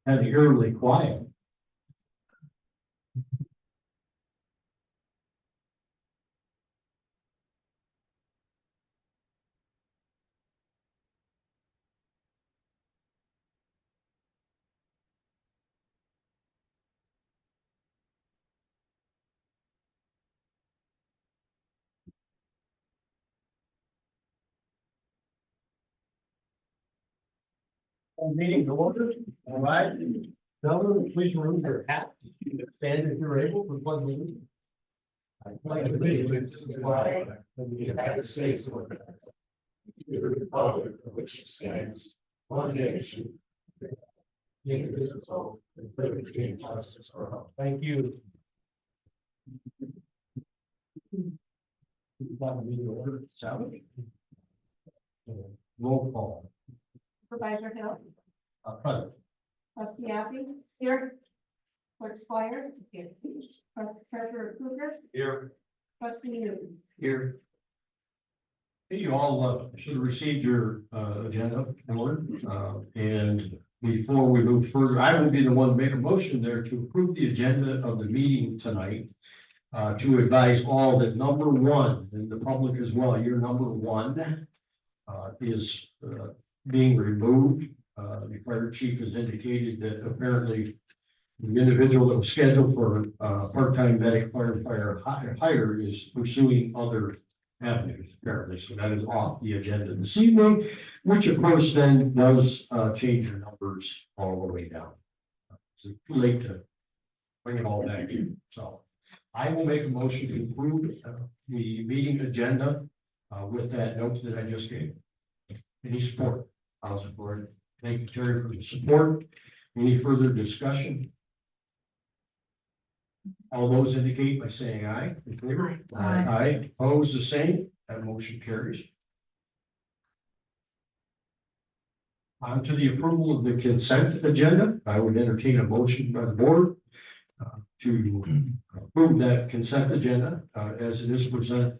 kind of eerily quiet. Meeting to order. All right. Gentlemen, please remove your hat. Stand if you're able for one minute. I pledge allegiance to the flag of the United States of America, to the republic for which it stands, one nation, indivisible, with liberty and justice for all. Thank you. Meeting order. Sally? Roll call. Supervisor Hill, Present. trustee Abby, here. Clerk Squires, here. Treasurer Kruger, Here. trustee Newton. Here. Hey, you all should have received your agenda, and before we move further, I will be the one to make a motion there to approve the agenda of the meeting tonight. To advise all that number one, and the public as well, your number one is being removed. The fire chief has indicated that apparently the individual that was scheduled for part-time medic firefighter hire is pursuing other avenues apparently. So that is off the agenda this evening, which of course then does change your numbers all the way down. It's too late to bring it all back. So I will make a motion to approve the meeting agenda with that note that I just gave. Any support? I'll support it. Thank you, Terry, for the support. Any further discussion? All those indicate by saying aye. In favor? Aye. Aye. Opposed, the same. That motion carries. On to the approval of the consent agenda. I would entertain a motion by the board to approve that consent agenda as it is presented.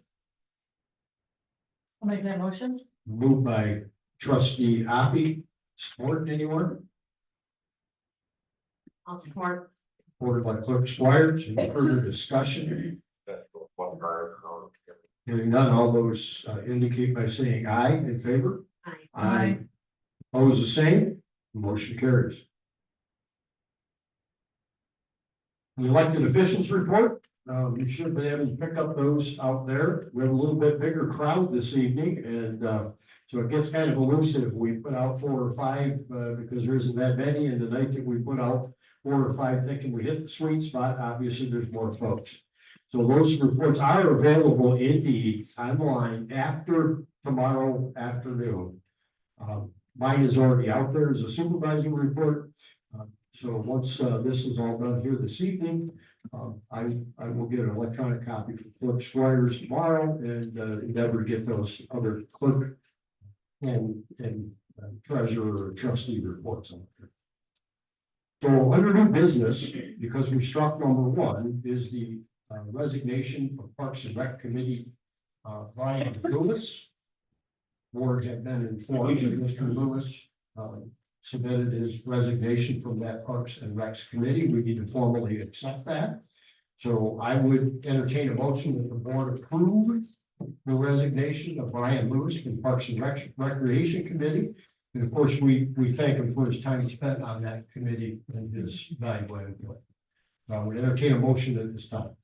I'll make that motion. Moved by trustee Appy. Support anyone? I'll support. Supported by clerk Squires. Any further discussion? Hearing none, all those indicate by saying aye. In favor? Aye. Opposed, the same. Motion carries. The elected officials report. You should be able to pick up those out there. We have a little bit bigger crowd this evening, and so it gets kind of elusive. We put out 4 or 5 because there isn't that many, and the night that we put out 4 or 5 thinking we hit the sweet spot, obviously there's more folks. So those reports are available indeed online after tomorrow afternoon. Mine is already out there as a supervising report. So once this is all done here this evening, I will get an electronic copy from clerk Squires tomorrow and endeavor to get those other clerk and treasurer or trustee reports on there. So under new business, because we struck number 1, is the resignation of Parks and Rec Committee Brian Lewis. Board had been informed that Mr. Lewis submitted his resignation from that Parks and Recs Committee. We need to formally accept that. So I would entertain a motion that the board approve the resignation of Brian Lewis from Parks and Recreation Committee. And of course, we thank him for his time spent on that committee and his valuable input. I would entertain a motion at this time.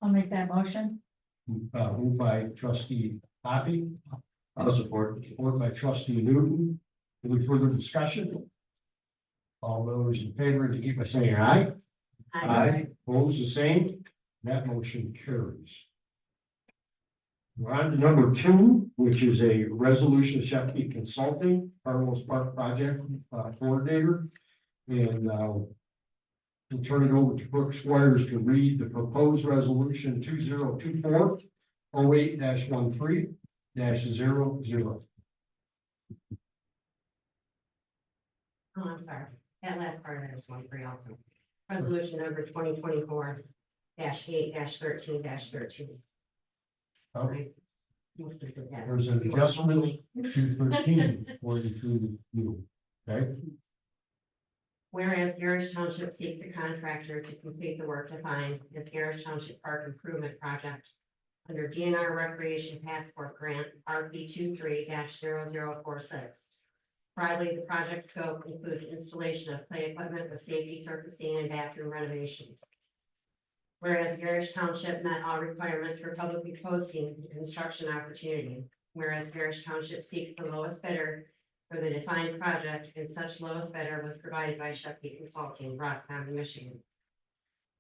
I'll make that motion. Moved by trustee Hoppy. I'll support. Support by trustee Newton. Any further discussion? All those in favor indicate by saying aye. Aye. Opposed, the same. That motion carries. We're on to number 2, which is a resolution Shepley Consulting, Carlos Park Project Coordinator. And we'll turn it over to Brooke Squires to read the proposed resolution 2024-08-13-00. Oh, I'm sorry, that last part I just want to bring also. Resolution number 2024-8-13-13. Okay. There's There's an adjustment to 13 according to you. Okay. Whereas Gerrish Township seeks a contractor to complete the work defined as Gerrish Township Park Improvement Project under DNR Recreation Passport Grant RP 23-0046. Broadly, the project scope includes installation of play equipment with safety surfacing and bathroom renovations. Whereas Gerrish Township met all requirements for publicly posting the construction opportunity. Whereas Gerrish Township seeks the lowest bidder for the defined project, and such lowest bidder was provided by Sheffield Consulting, Ross County, Michigan.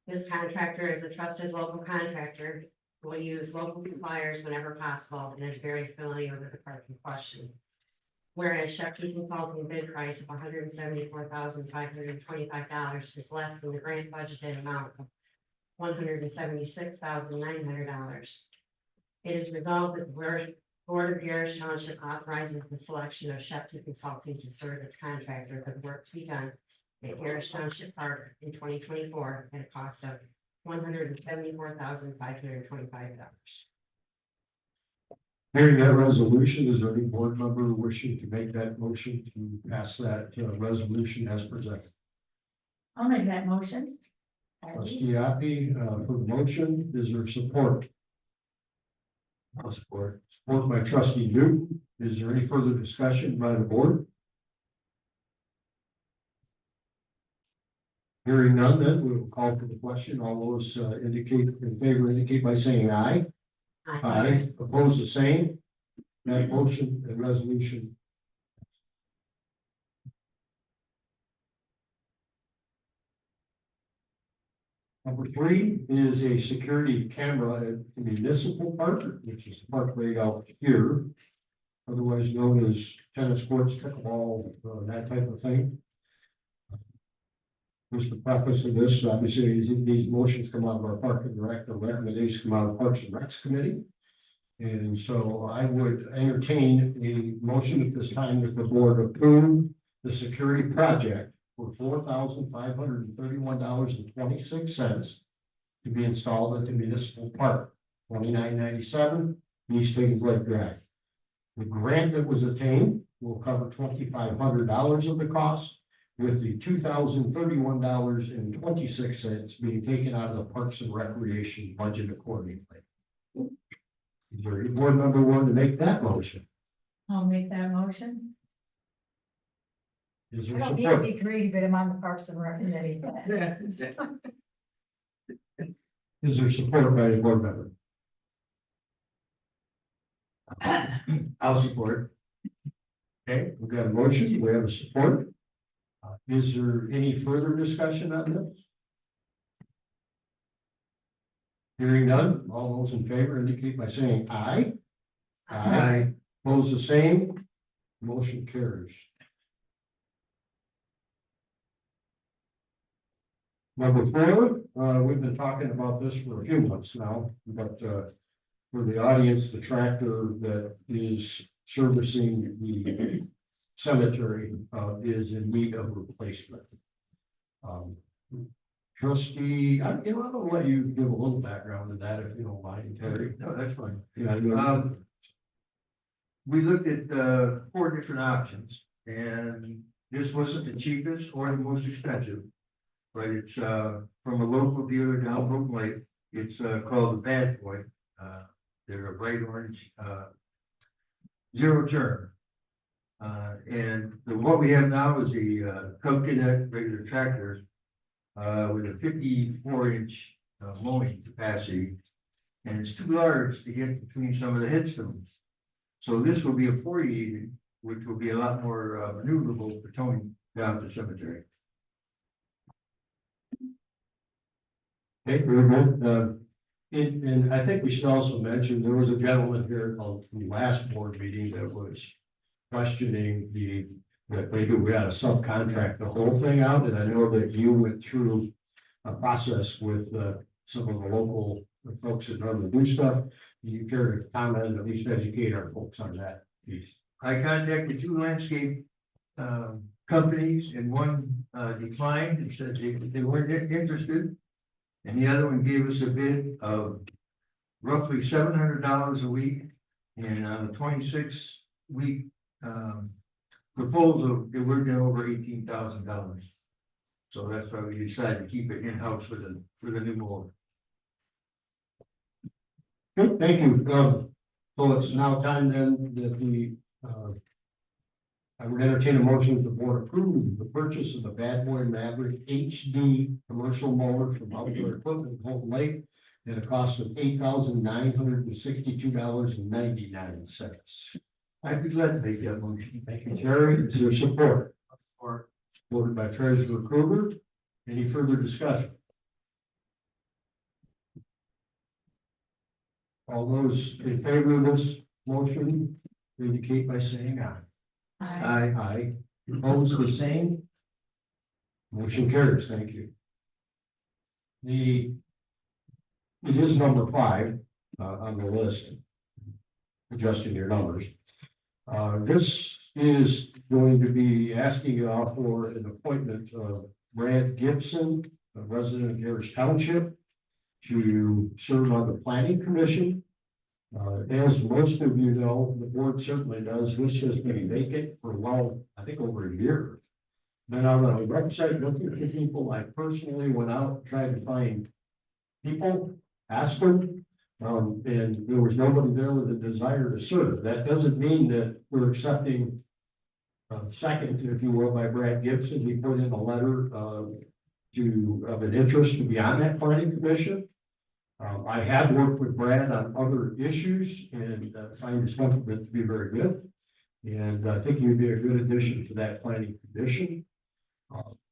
This contractor is a trusted local contractor, who will use local suppliers whenever possible, and is very familiar with the park in question. Whereas Sheffield Consulting bid price of $174,525 is less than the grant budgeted amount of $176,900. It is resolved that the Board of Gerrish Township authorizes the selection of Sheffield Consulting to serve as contractor for the work to be done at Gerrish Township Park in 2024 at a cost of $174,525. Hearing that resolution, is there any board member wishing to make that motion to pass that resolution as presented? I'll make that motion. Trustee Appy, for the motion, is there support? I'll support. Support by trustee Newton. Is there any further discussion by the board? Hearing none, then we will call for the question. All those indicate in favor indicate by saying aye. Aye. Opposed, the same. That motion and resolution. Number 3 is a security camera at the municipal park, which is the park right out here. Otherwise known as tennis courts, pickleball, that type of thing. Just the preface of this, obviously, these motions come out of our Park and Rec, the recommendations come out of Parks and Recs Committee. And so I would entertain a motion at this time that the board approve the security project for $4,531.26 to be installed at the municipal park, 2997 East Higgins Lake Drive. The grant that was attained will cover $2,500 of the cost, with the $2,031.26 being taken out of the Parks and Recreation budget accordingly. Is there any board member willing to make that motion? I'll make that motion. Is I there don't need to support? be greedy, but I'm on the Parks and Rec committee. Is there support by the board member? I'll support. Okay, we've got a motion, we have a support. Is there any further discussion on this? Hearing none, all those in favor indicate by saying aye. Aye. Opposed, the same. Motion carries. Number 4, we've been talking about this for a few months now, but for the audience, the tractor that is servicing the cemetery is in need of replacement. Trustee, I'm gonna let you give a little background to that if you don't mind, Terry. No, that's fine. Yeah, We looked at 4 different options, and this wasn't the cheapest or the most expensive. But it's from a local dealer down Brook Lake. It's called the Bad Boy. They're a bright orange, zero turn. And what we have now is the Cub Cadet regular tractor with a 54-inch mowing capacity, and it's too large to get between some of the headstones. So this will be a 40, which will be a lot more maneuverable for towing down the cemetery. Okay, very good. And I think we should also mention, there was a gentleman here on the last board meeting that was questioning that maybe we had to subcontract the whole thing out, and I know that you went through a process with some of the local folks that normally do stuff. You care to comment and at least educate our folks on that piece? I contacted 2 landscape companies, and one declined and said they weren't interested. And the other one gave us a bid of roughly $700 a week, and on a 26-week proposal, it worked out over $18,000. So that's why we decided to keep it in-house for the new mower. Good, thank you. So it's now time then that I would entertain a motion that the board approve the purchase of the Bad Boy Maverick HD commercial mower from Outdoor Equipment, Holton Lake at a cost of $8,962.99. I'd be glad to make that motion. Thank you, Jerry. Is there support? Or supported by Treasurer Kruger. Any further discussion? All those in favor of this motion indicate by saying aye. Aye. Aye. Opposed, the same. Motion carries, thank you. It is number 5 on the list. Adjusting your numbers. This is going to be asking you all for an appointment of Brad Gibson, a resident of Gerrish Township, to serve on the planning commission. As most of you know, the board certainly does, this has been vacant for I think over a year. Been on the website looking for people. I personally went out, tried to find people, asked them, and there was nobody there with a desire to serve. That doesn't mean that we're accepting second, if you will, by Brad Gibson. He put in a letter of an interest to be on that planning commission. I have worked with Brad on other issues and find his temperament to be very good. And I think he'd be a good addition to that planning commission.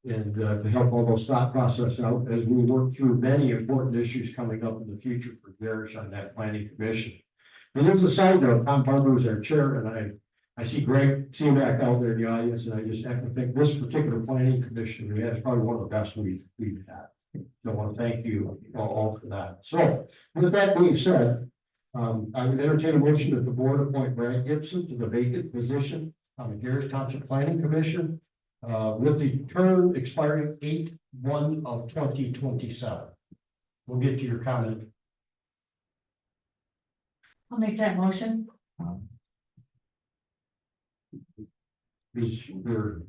And to help all those thought process out as we work through many important issues coming up in the future for Gerrish on that planning commission. And as a side note, Tom Barber is our chair, and I see Greg Seaback out there in the audience, and I just have to think this particular planning commission we had is probably one of the best we've had. So I want to thank you all for that. So with that being said, I would entertain a motion that the board appoint Brad Gibson to the vacant position on the Gerrish Township Planning Commission with the term expiring 8/1/2027. We'll get to your comment. I'll make that motion.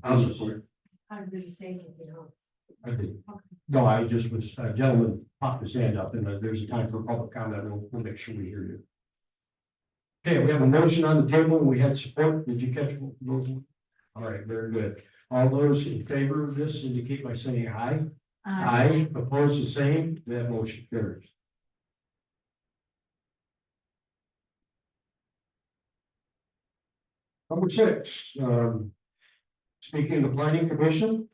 I'll support. How did you say something else? I did. No, I just was, a gentleman popped his hand up, and there's a time for public comment. We'll make sure we hear you. Okay, we have a motion on the table, and we had support. Did you catch those? All right, very good. All those in favor of this indicate by saying aye. Aye. Opposed, the same. That motion carries. Number 6, speaking of the planning commission,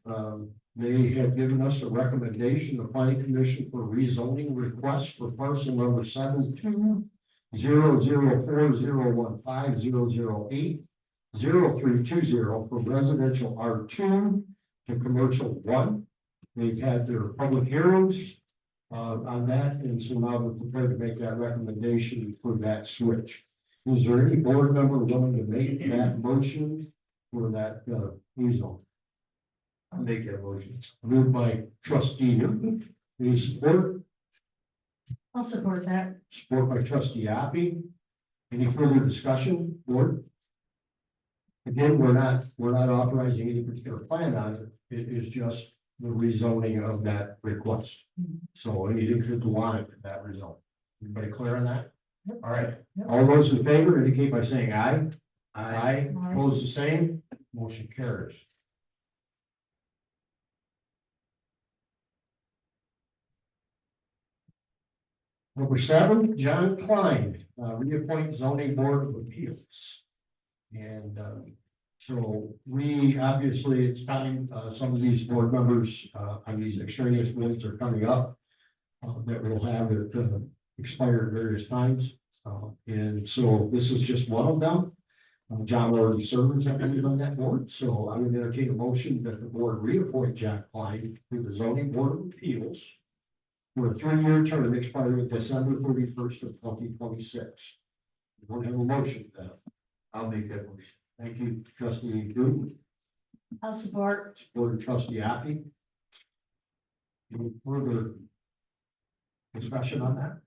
they have given us a recommendation, the planning commission for rezoning request for parcel number 72040150080080320 from residential R2 to commercial 1. They've had their public hearings on that, and so now we're prepared to make that recommendation for that switch. Is there any board member willing to make that motion for that rezone? I'll make that motion. Moved by trustee Newton. Any support? I'll support that. Support by trustee Appy. Any further discussion, board? Again, we're not authorizing any particular plan on it. It is just the rezoning of that request. So anything to go on to that result. Everybody clear on that? All right. All those in favor indicate by saying aye. Aye. Opposed, the same. Motion carries. Number 7, John Klein, reappoint zoning board of appeals. And so we obviously, it's time, some of these board members on these extraneous boards are coming up that will have it expire at various times. And so this is just one of them. John already serves on that board, so I would entertain a motion that the board reappoint Jack Klein to the zoning board of appeals for a 3-year term expiring December 31st of 2026. We don't have a motion for that. I'll make that motion. Thank you, trustee Newton. I'll support. Supported trustee Appy. Any further discussion on that?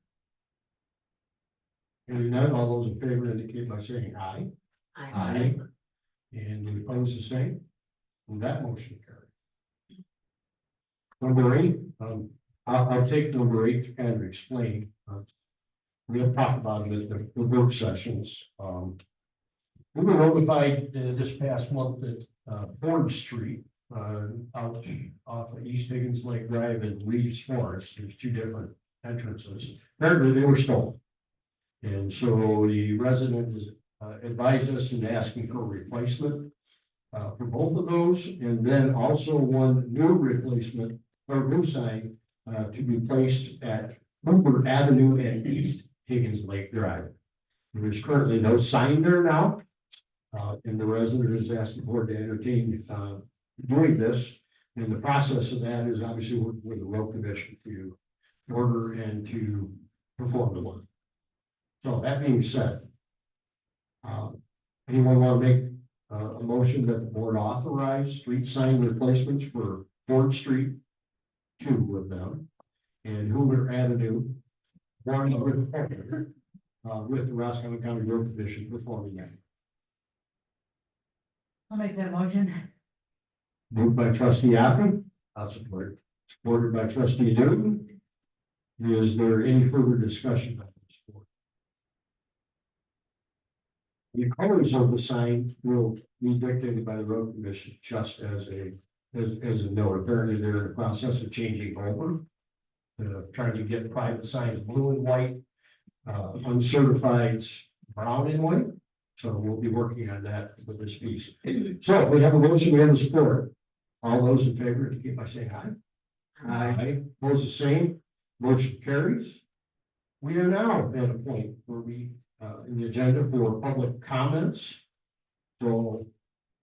Hearing none, all those in favor indicate by saying aye. Aye. And we oppose the same, and that motion carried. Number eight, I'll take number eight to kind of explain. We have talked about it at the work sessions. We were notified this past month that Ford Street, out off of East Higgins Lake Drive and Reeves Forest, there's two different entrances. Apparently they were stolen. And so the resident has advised us in asking for a replacement for both of those, and then also one new replacement or new sign to be placed at Hooper Avenue and East Higgins Lake Drive. There's currently no sign there now. And the resident has asked the board to entertain doing this. And the process of that is obviously working with the road commission to order and to perform the work. So that being said, anyone want to make a motion that the board authorize street sign replacements for Ford Street, two of them, and Hoover Avenue, one with the Roscommon County Road Commission performing that. I'll make that motion. Moved by trustee Appy. I'll support. Supported by trustee Newton. Is there any further discussion on this? The colors of the sign will be dictated by the road commission, just as a note. Apparently, they're in the process of changing over. Trying to get private signs blue and white, uncertified brown and white. So we'll be working on that with this piece. So we have a motion, we have a support. All those in favor, indicate by saying aye. Aye. Opposed, the same. Motion carries. We are now at a point where we, in the agenda for public comments. So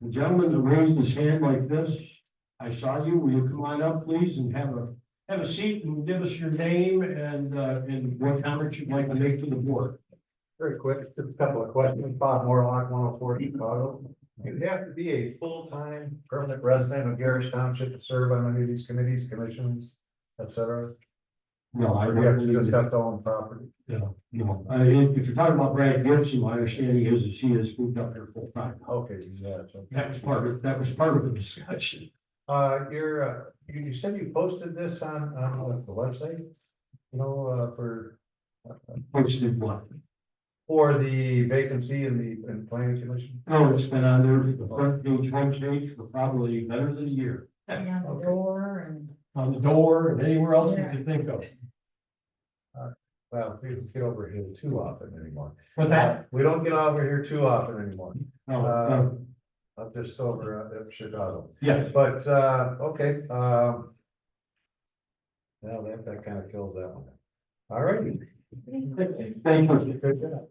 the gentleman that raised his hand like this, I saw you. Will you come on up, please, and have a seat and give us your name and what comments you'd like to make to the board. Very quick, just a couple of questions. Bob Morlock, 104 Chicago. You have to be a full-time permanent resident of Gerrish Township to serve on any of these committees, commissions, etc. No, I Or you have to don't just have to own property. No. If you're talking about Brad Gibson, my understanding is he has moved up here full time. Okay, yeah, so. That was part of the discussion. You said you posted this on the website? You know, Posted what? for the vacancy in the planning commission? Oh, it's been on there, the front page, home page for probably better than a year. Yeah, on the door and. On the door and anywhere else you can think of. Well, we don't get over here too often anymore. What's that? We don't get over here too often anymore. Oh, I'm just over at Chicago. yes. But, okay, well, that kind of kills that one. All righty. Thank you.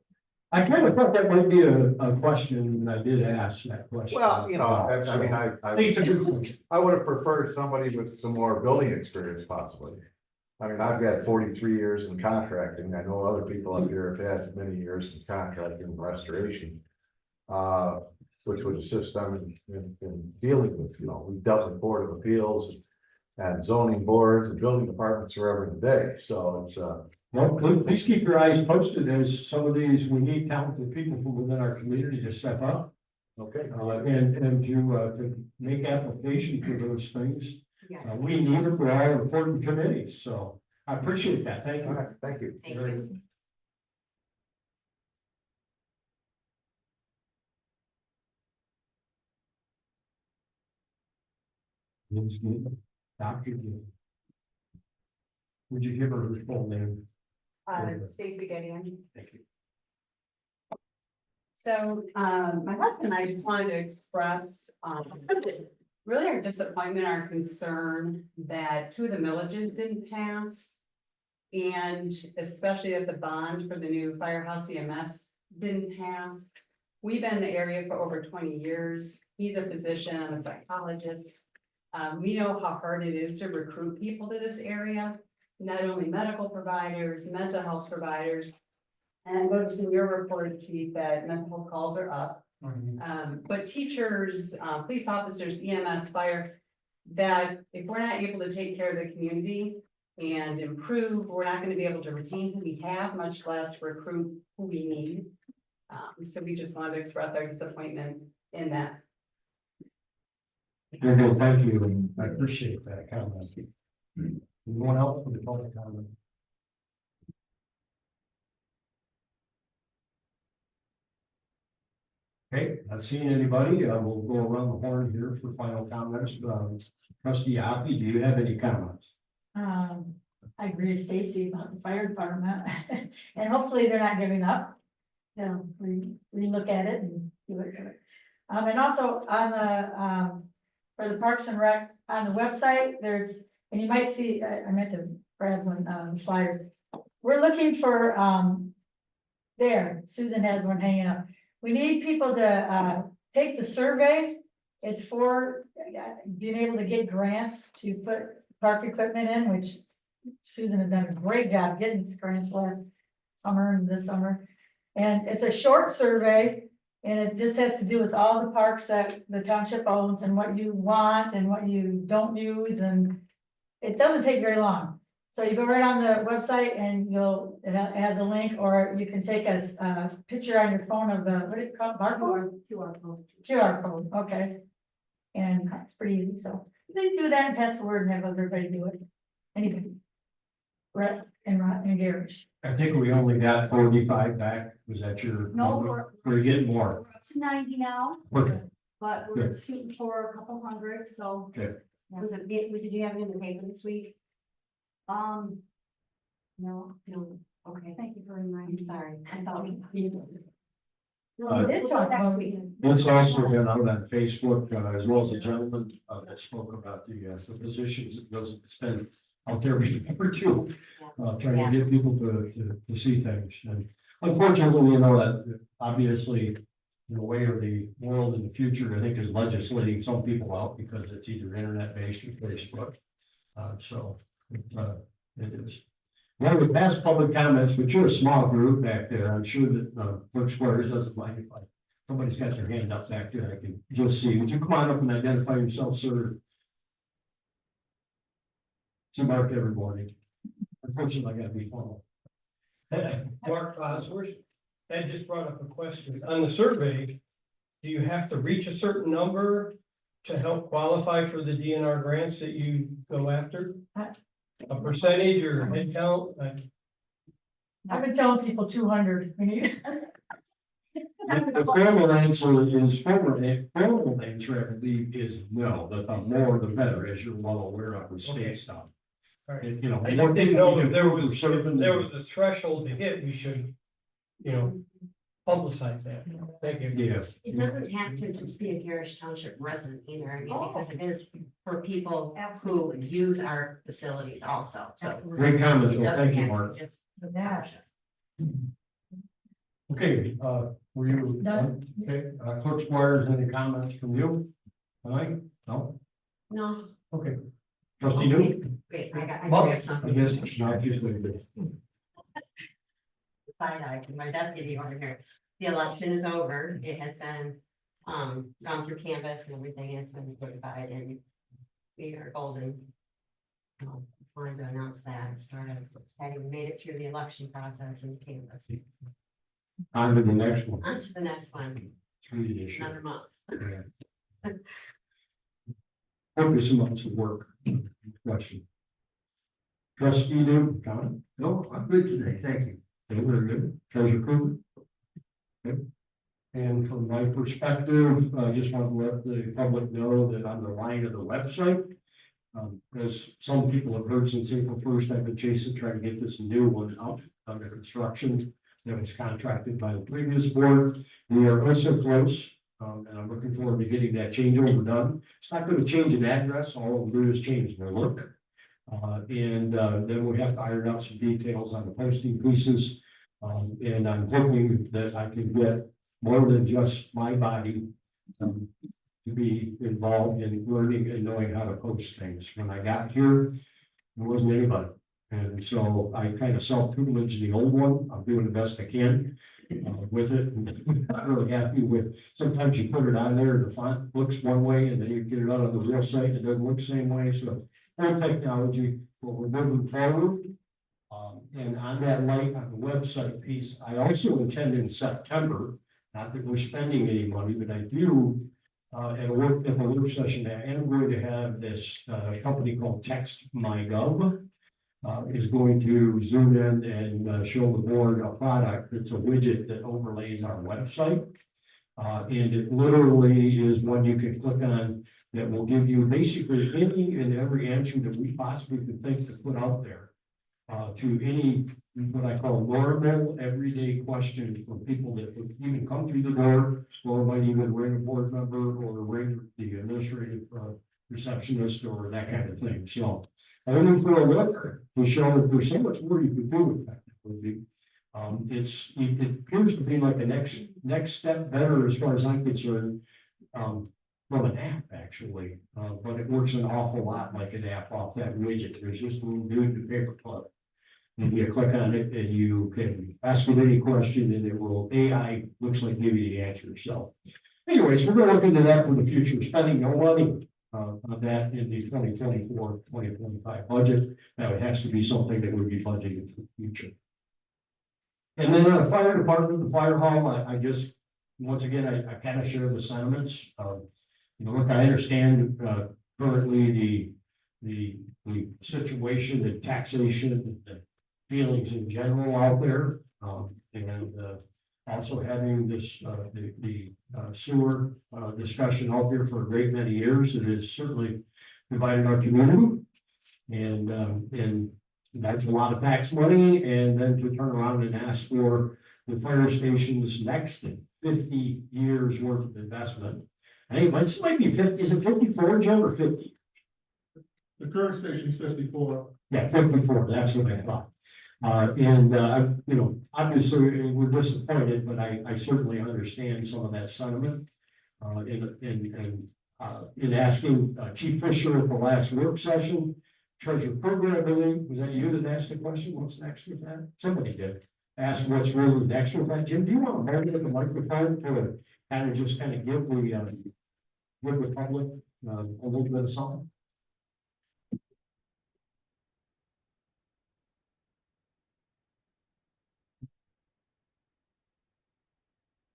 I kind of thought that might be a question, and I did ask that question. Well, you know, I mean, I think it's a good question. I would have preferred somebody with some more building experience possibly. I mean, I've got 43 years in contracting. I know other people up here have had many years in contracting and restoration. Which would assist them in dealing with, you know, we've dealt with Board of Appeals and zoning boards and building departments forever and a day, so it's Well, please keep your eyes posted as some of these, we need talented people from within our community to step up. okay. And to make application for those things. Yeah. We need it for all important committees, so I appreciate that, thank All you. right, thank you. Thank you. Dr. Would you give her her full name? Stacy Gideon. Thank you. So, my husband and I just wanted to express, really our disappointment, our concern that two of the millages didn't pass. And especially that the bond for the new firehouse EMS didn't pass. We've been in the area for over 20 years. He's a physician, I'm a psychologist. We know how hard it is to recruit people to this area, not only medical providers, mental health providers. And I noticed in your report, Chief, that mental health calls are up. But teachers, police officers, EMS, fire, that if we're not able to take care of the community and improve, we're not gonna be able to retain who we have, much less recruit who we need. So we just wanted to express our disappointment in that. Very good, thank you, and I appreciate that comment. Anyone else for the public comment? Okay, not seeing anybody, we'll go around the horn here for final comments. Trustee Hoppy, do you have any comments? I agree with Stacy about the fire department, and hopefully they're not giving up. You know, we look at it and do it. And also on the, for the Parks and Rec, on the website, there's, and you might see, I meant to grab one, flyer. We're looking for, there, Susan has one hanging up. We need people to, take the survey. It's for being able to get grants to put park equipment in, which Susan has done a great job getting these grants last summer and this summer. And it's a short survey, and it just has to do with all the parks that the township owns and what you want and what you don't use, and it doesn't take very long. So you go right on the website and it has a link, or you can take a picture on your phone of the, what do you call it, barcode? QR code, okay. And it's pretty easy, so they do that and pass the word and have everybody do it. Anybody. Brett and Gerrish. I think we only got 45 back. Was that your? No, number? We're getting more. We're up to 90 now, Okay. but we're Good. shooting for a couple hundred, so, Was it, did you have it in the paper this week? no, No, okay, thank you for reminding me. sorry, I thought. We did talk Next about week. It's also been out on Facebook, as well as a gentleman that spoke about the positions. It doesn't, it's been out there before too. Trying to get people to see things. And unfortunately, you know, that obviously the way of the world in the future, I think, is legislating some people out because it's either internet based or Facebook. So it is. Well, we passed public comments, but you're a small group back there. I'm sure that Clerk Squares doesn't mind if somebody's got their hand up back there. I can just see. Would you come on up and identify yourself, sir? To mark every morning. Unfortunately, I gotta be formal. Mark Bosworth, that just brought up a question. On the survey, do you have to reach a certain number to help qualify for the DNR grants that you go after? A percentage or head count? I've been telling people 200. We need. The formal answer is formal answer, I believe, is no, the more the better, as you're well aware of the state stuff. All right. You know. I just didn't know if there was the a threshold to hit, we should, publicize that. Thank you. Yes. It doesn't have to just be a Gerrish Township resident either, I mean, because it is for people who use our facilities also, so. Great comment, It well, doesn't thank you, have to Mark. be just. Yes. Okay, were you done? Okay, Clerk Squires, any comments from you? All right, no, No. okay. Trustee New? Wait, I Well, have something. I guess it's not usually good. Side eye, my deputy over here. The election is over. It has been, gone through canvas and everything has been certified and we are golden. It's fine to announce that. It started, having made it through the election process and canvas. On to the next one. On to the next one, It's really issue. another month. Yeah. Hope some months of work. Question. Trustee New, comment? No, I'm good today, thank you. Okay, very good. Treasurer Cooper? Okay. And from my perspective, I just want to let the public know that on the line of the website, as some people have heard since April 1st, I've been chasing, trying to get this new one up under construction that was contracted by the previous board. We are also close, and I'm looking forward to getting that changeover done. It's not going to change an address, all it'll do is change the look. And then we have to iron out some details on the posting pieces. And I'm hoping that I can get more than just my body to be involved in learning and knowing how to post things. When I got here, there wasn't anybody. And so I kind of self-tutelage the old one. I'm doing the best I can with it. I'm not really happy with, sometimes you put it on there, the font looks one way, and then you get it out on the real site, it doesn't look the same way. So old technology, but we're moving forward. And on that light on the website piece, I also intend in September, not that we're spending any money, but I do at a work session, and I'm going to have this, company called TextMyGov. Is going to zoom in and show the board a product. It's a widget that overlays our website. And it literally is one you can click on that will give you basically any and every answer that we possibly could think to put out there. To any, what I call normal, everyday questions from people that would even come through the door, or might even ring a board member or ring the administrative receptionist or that kind of thing. So I went for a look, we show that there's so much more you can do with technology. It appears to be like the next step better as far as I'm concerned. From an app actually, but it works an awful lot like an app off that widget. There's just a little dude in the paperclip. And you click on it and you can ask it any question and it will AI looks like give you the answer. So anyways, we're gonna look into that for the future, spending no money on that in the 2024-2025 budget. Now it has to be something that would be budgeted for the future. And then the fire department, the fire hall, I just, once again, I kind of share the sentiments. You know, look, I understand currently the situation, the taxation, the feelings in general out there. And also having this, the sewer discussion out there for a great many years. It has certainly divided our community. And that's a lot of tax money. And then to turn around and ask for the fire station's next 50 years worth of investment. I think this might be 50, is it 54, Jim, or 50? The current station is 54. Yeah, 54, that's what I thought. You know, obviously we're disappointed, but I certainly understand some of that sentiment. In asking Chief Fisher at the last work session, treasurer program, I believe, was that you that asked the question, what's next with that? Somebody did. Ask what's really next with that. Jim, do you want to hold it at the microphone to kind of just kind of give the public a little bit of something?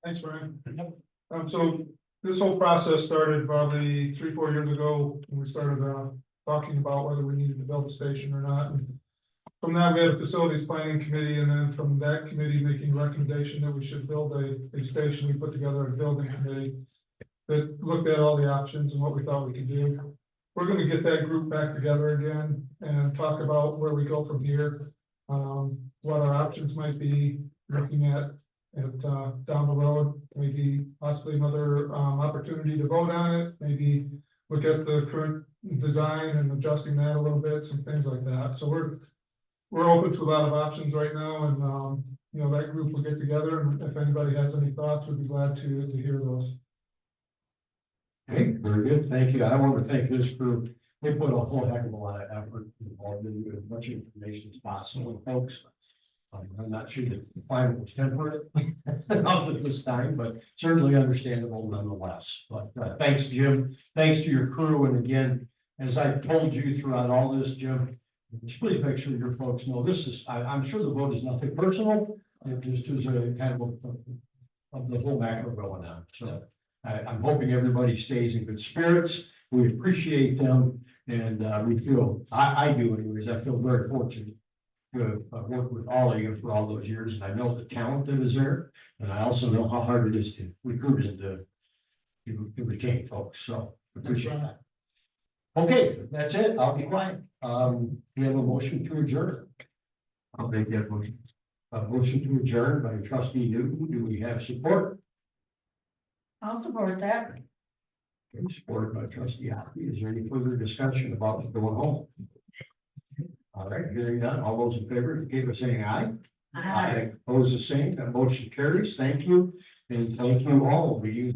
Thanks, Brian. So this whole process started probably 3-4 years ago, when we started talking about whether we needed to build a station or not. And from that, we had a facilities planning committee, and then from that committee making a recommendation that we should build a station, we put together a building committee that looked at all the options and what we thought we could do. We're gonna get that group back together again and talk about where we go from here. What our options might be, looking at down the road, maybe possibly another opportunity to vote on it, maybe look at the current design and adjusting that a little bit, some things like that. So we're open to a lot of options right now, and you know, that group will get together, and if anybody has any thoughts, we'd be glad to hear those. Okay, very good, thank you. I want to thank this group. They put a whole heck of a lot of effort involved in as much information as possible, and folks. I'm not sure that the climate was temperate enough at this time, but certainly understandable nonetheless. But thanks, Jim. Thanks to your crew. And again, as I told you throughout all this, Jim, just please make sure your folks know this is, I'm sure the vote is nothing personal. It just is a kind of the whole macro going on. So I'm hoping everybody stays in good spirits. We appreciate them. And we feel, I do anyways, I feel very fortunate to work with all of you for all those years, and I know the talent that is there, and I also know how hard it is to recruit and to retain folks, so appreciate that. Okay, that's it, I'll be quiet. We have a motion to adjourn. I'll make that motion. A motion to adjourn by trustee Newton, do we have support? I'll support that. Okay, supported by trustee Hoppy, is there any further discussion about going home? All right, hearing none, all those in favor, indicate by saying aye. Aye. Opposed, the same, that motion carries, thank you, and thank you all, we use.